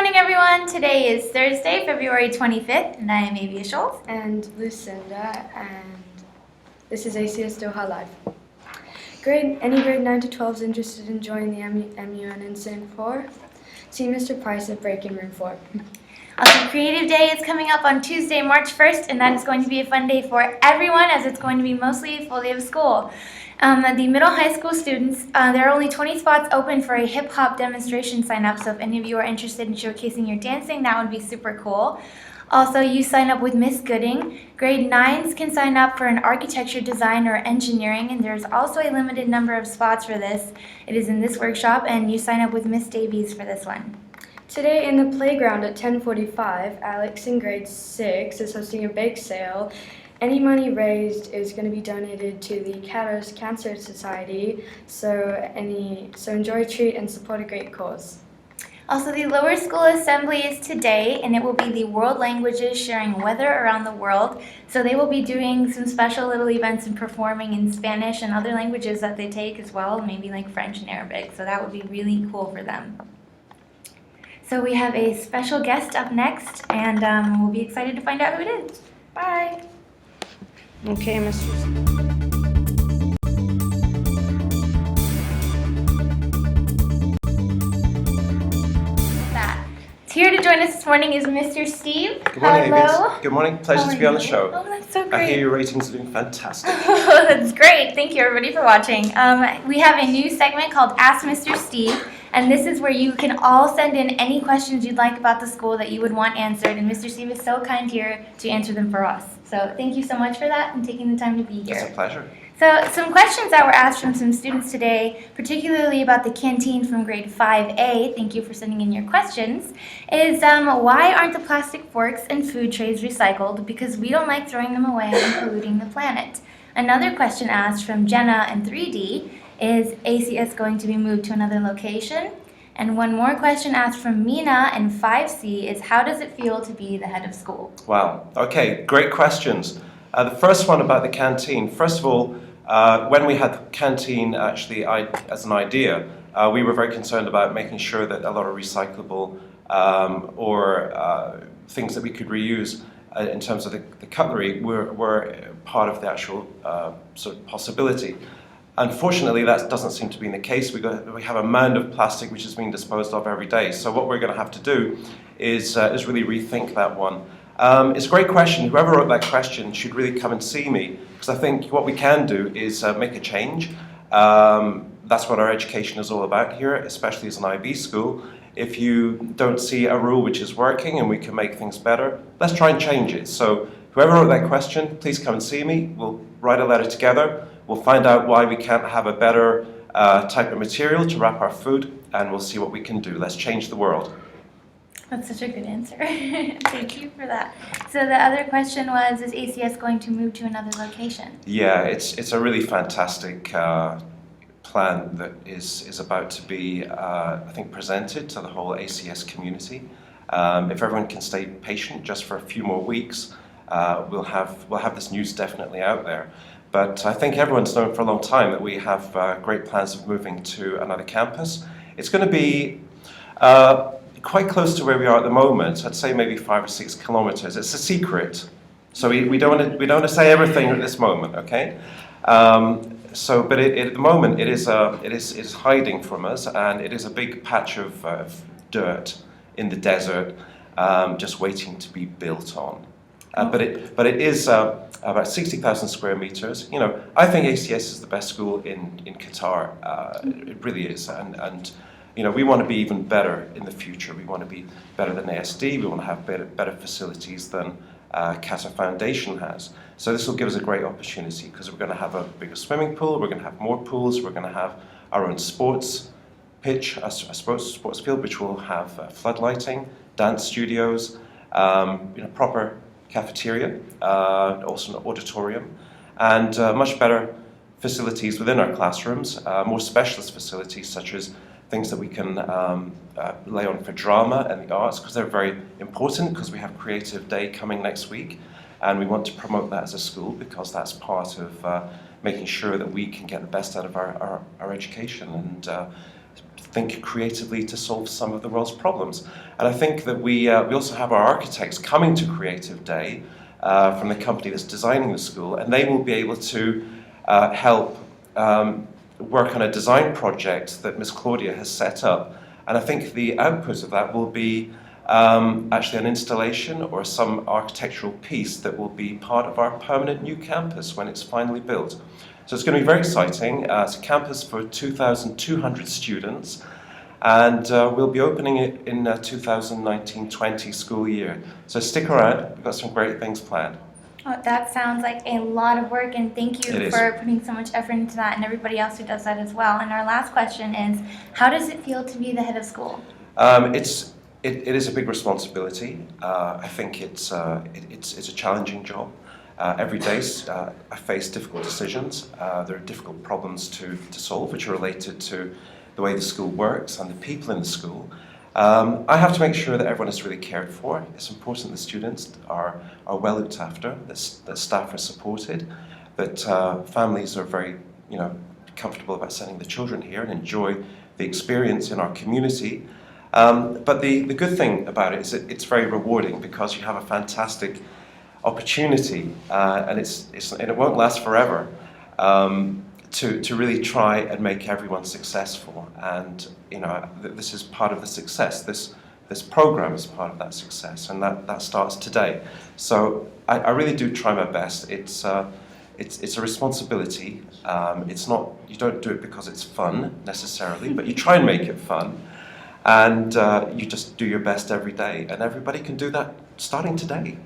morning, everyone. Today is Thursday, February 25th, and I am Avia Schultz. And Lucinda, and this is ACS Doha Live. Any grade 9 to 12 is interested in joining the MUN in Singapore? See Mr. Price at break-in room 4. Also, Creative Day is coming up on Tuesday, March 1st, and that is going to be a fun day for everyone as it's going to be mostly a full day of school. The middle high school students, there are only 20 spots open for a hip-hop demonstration sign-up, so if any of you are interested in showcasing your dancing, that would be super cool. Also, you sign up with Miss Gooding. Grade 9s can sign up for an architecture, design, or engineering, and there's also a limited number of spots for this. It is in this workshop, and you sign up with Miss Davies for this one. Today in the playground at 10:45, Alex in grade 6 is hosting a bake sale. Any money raised is going to be donated to the Caros Cancer Society, so enjoy a treat and support a great cause. Also, the lower school assembly is today, and it will be the world languages sharing weather around the world. So they will be doing some special little events and performing in Spanish and other languages that they take as well, maybe like French and Arabic. So that would be really cool for them. So we have a special guest up next, and we'll be excited to find out who it is. Bye. Okay, Mr. Here to join us this morning is Mr. Steve. Good morning, Hello. Avis. Good morning. Pleasure to be on the show. Oh, that's so I great. hear your ratings are doing fantastic. Oh, that's great. Thank you, everybody, for watching. We have a new segment called Ask Mr. Steve, and this is where you can all send in any questions you'd like about the school that you would want answered, and Mr. Steve is so kind here to answer them for us. So thank you so much for that and taking the time to be here. It's a pleasure. So some questions that were asked from some students today, particularly about the canteen from grade 5A, thank you for sending in your questions, is why aren't the plastic forks and food trays recycled? Because we don't like throwing them away and polluting the planet. Another question asked from Jenna in 3D is ACS going to be moved to another location? And one more question asked from Mina in 5C is how does it feel to be the head of school? Wow. Okay, great questions. The first one about the canteen. First of all, when we had the canteen actually as an idea, we were very concerned about making sure that a lot of recyclable or things that we could reuse in terms of the cutlery were part of the actual sort of possibility. Unfortunately, that doesn't seem to be the case. We have a mound of plastic which is being disposed of every day. So what we're going to have to do is really rethink that one. It's a great question. Whoever wrote that question should really come and see me, because I think what we can do is make a change. That's what our education is all about here, especially as an IB school. If you don't see a rule which is working and we can make things better, let's try and change it. So whoever wrote that question, please come and see me. We'll write a letter together. We'll find out why we can't have a better type of material to wrap our food, and we'll see what we can do. Let's change the world. That's such a good answer. Thank you for that. So the other question was, is ACS going to move to another location? Yeah, it's a really fantastic plan that is about to be, I think, presented to the whole ACS community. If everyone can stay patient just for a few more weeks, we'll have this news definitely out there. But I think everyone's known for a long time that we have great plans of moving to another campus. It's going to be quite close to where we are at the moment. I'd say maybe 5 or 6 kilometers. It's a secret, so we don't want to say everything at this moment, okay? But at the moment it is hiding from us, and it is a big patch of dirt in the desert, just waiting to be built on. But it is about 60,000 square meters. You know, I think ACS is the best school in Qatar. It really is, and you know, we want to be even better in the future. We want to be better than ASD. We want to have better facilities than Qatar Foundation has. So this will give us a great opportunity, because we're going to have a bigger swimming pool. We're going to have more pools. We're going to have our own sports pitch, a sports field, which will have floodlighting, dance studios, you know, proper cafeteria, also an auditorium, and much better facilities within our classrooms, more specialist facilities such as things that we can lay on for drama and the arts, because they're very important, because we have Creative Day coming next week, and we want to promote that as a school, because that's part of making sure that we can get the best out of our education. And think creatively to solve some of the world's problems. And I think that we also have our architects coming to Creative Day from the company that's designing the school, and they will be able to help work on a design project that Miss Claudia has set up. And I think the output of that will be actually an installation or some architectural piece that will be part of our permanent new campus when it's finally built. So it's going to be very exciting. It's a campus for 2,200 students, and we'll be opening it in 2019-20 school year. So stick around, we've got some great things planned. Oh, that sounds like a lot of work, and thank you It is. for putting so much effort into that, and everybody else who does that as well. And our last question is, how does it feel to be the head of school? It is a big responsibility. I think it's a challenging job. Every day I face difficult decisions. There are difficult problems to solve which are related to the way the school works and the people in the school. I have to make sure that everyone is really cared for. It's important that students are well looked after, that staff are supported, that families are very comfortable about sending the children here and enjoy the experience in our community. But the good thing about it is that it's very rewarding because you have a fantastic opportunity, and it won't last forever, to really try and make everyone successful. And this is part of the success. This program is part of that success, and that starts today. So I really do try my best. It's a responsibility. It's not, you don't do it because it's fun necessarily, but you try and make it fun. And you just do your best every day, and everybody can do that starting today.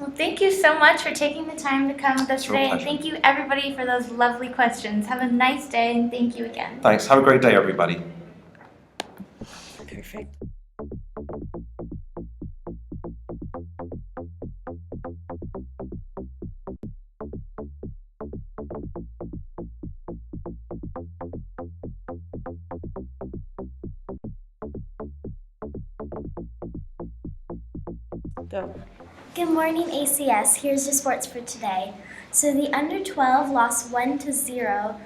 Well, thank you so much for taking the time to come with us It's a real today, and pleasure. thank you everybody for those lovely questions. Have a nice day, and thank you again. Thanks. Have a great day, everybody. Perfect. Go. Good morning, ACS. Here's your sports for today. So the under 12 lost 1-0,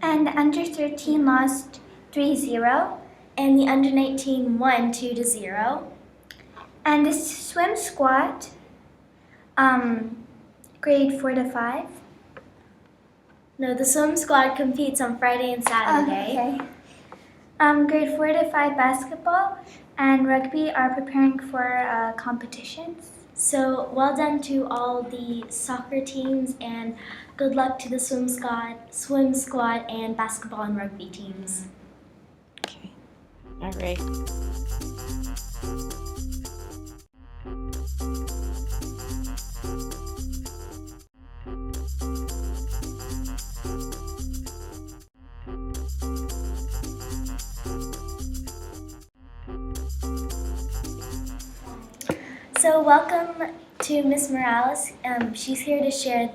and the under 13 lost 3-0, and the under 19 won 2-0. And the swim squad, grade 4 to 5. No, the swim squad competes on Friday and Saturday. Okay. Grade 4 to 5 basketball and rugby are preparing for competitions. So well done to all the soccer teams, and good luck to the swim squad, and basketball and rugby teams. Okay. All right. So welcome to Miss Morales. She's here to share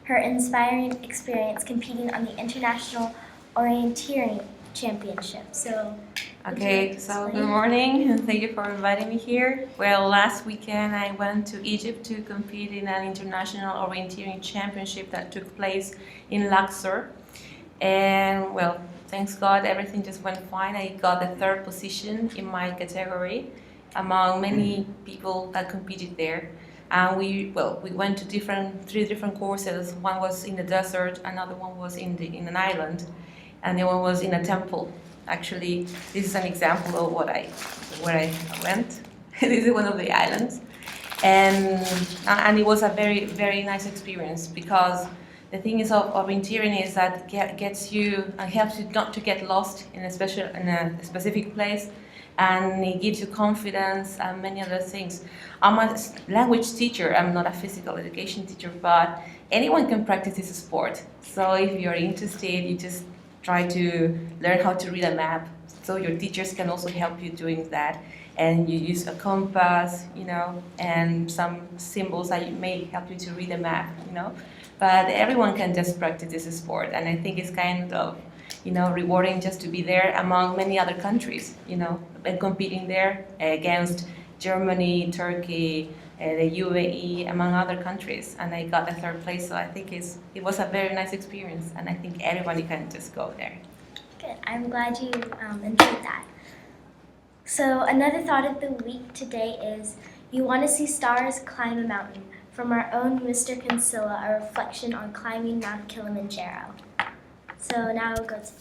her inspiring experience competing on the International Orienteering Championship. So would you like Okay, to so explain? good morning, and thank you for inviting me here. Well, last weekend I went to Egypt to compete in an international orienteering championship that took place in Luxor. And well, thanks God, everything just went fine. I got the third position in my category among many people that competed there. And we went to three different courses. One was in the desert, another one was in an island, and the one was in a temple. Actually, this is an example of where I went. This is one of the islands, and it was a very, very nice experience, because the thing is of orienteering is that gets you and helps you not to get lost in a specific place, and it gives you confidence and many other things. I'm a language teacher. I'm not a physical education teacher, but anyone can practice this sport. So if you're interested, you just try to learn how to read a map. So your teachers can also help you doing that. And you use a compass, and some symbols that may help you to read a map, But everyone can just practice this sport. And I think it's kind of, rewarding just to be there among many other countries, and competing there against Germany, Turkey, the UAE, among other countries, and I got the third place. So I think it was a very nice experience, and I think everybody can just go there. Good. I'm glad you enjoyed that. So another thought of the week today is you want to see stars, climb a mountain. From our own Mr. Kinsella, a reflection on climbing Mount Kilimanjaro. So now we'll go to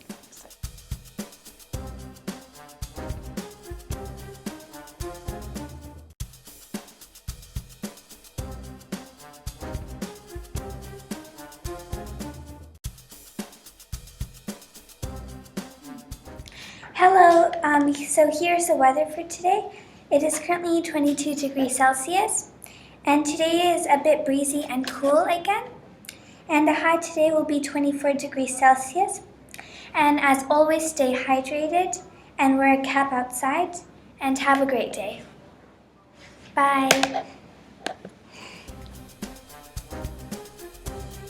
Hello, so here's the weather for today. It is currently 22 degrees Celsius, and today is a bit breezy and cool again. And the high today will be 24 degrees Celsius. And as always, stay hydrated and wear a cap outside, and have a great day. Bye.